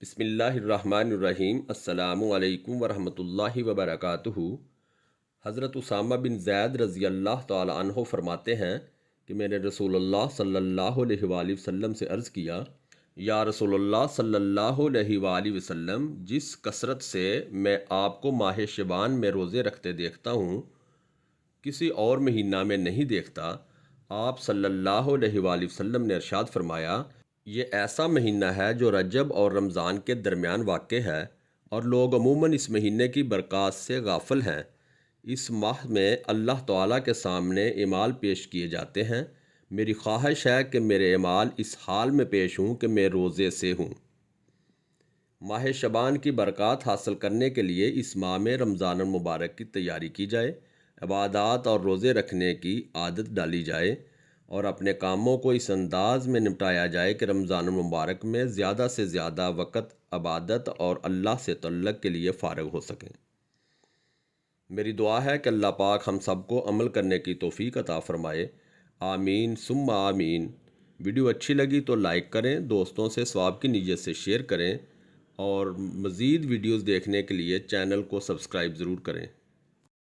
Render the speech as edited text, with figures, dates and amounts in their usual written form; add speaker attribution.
Speaker 1: بسم اللہ الرحمن الرحیم۔ السلام علیکم ورحمۃ اللہ وبرکاتہ۔ حضرت اسامہ بن زید رضی اللہ تعالی عنہ فرماتے ہیں کہ میں نے رسول اللہ صلی اللہ علیہ وآلہ وسلم سے عرض کیا، یا رسول اللہ صلی اللہ علیہ وآلہ وسلم، جس کثرت سے میں آپ کو ماہ شعبان میں روزے رکھتے دیکھتا ہوں کسی اور مہینہ میں نہیں دیکھتا۔ آپ صلی اللہ علیہ وآلہ وسلم نے ارشاد فرمایا، یہ ایسا مہینہ ہے جو رجب اور رمضان کے درمیان واقع ہے، اور لوگ عموماً اس مہینے کی برکات سے غافل ہیں۔ اس ماہ میں اللہ تعالیٰ کے سامنے اعمال پیش کیے جاتے ہیں۔ میری خواہش ہے کہ میرے اعمال اس حال میں پیش ہوں کہ میں روزے سے ہوں۔ ماہ شعبان کی برکات حاصل کرنے کے لیے اس ماہ میں رمضان المبارک کی تیاری کی جائے، عبادات اور روزے رکھنے کی عادت ڈالی جائے، اور اپنے کاموں کو اس انداز میں نپٹایا جائے کہ رمضان المبارک میں زیادہ سے زیادہ وقت عبادت اور اللہ سے تعلق کے لیے فارغ ہو سکیں۔ میری دعا ہے کہ اللہ پاک ہم سب کو عمل کرنے کی توفیق عطا فرمائے۔ آمین ثم آمین۔ ویڈیو اچھی لگی تو لائک کریں، دوستوں سے ثواب کی نیت سے شیئر کریں، اور مزید ویڈیوز دیکھنے کے لیے چینل کو سبسکرائب ضرور کریں۔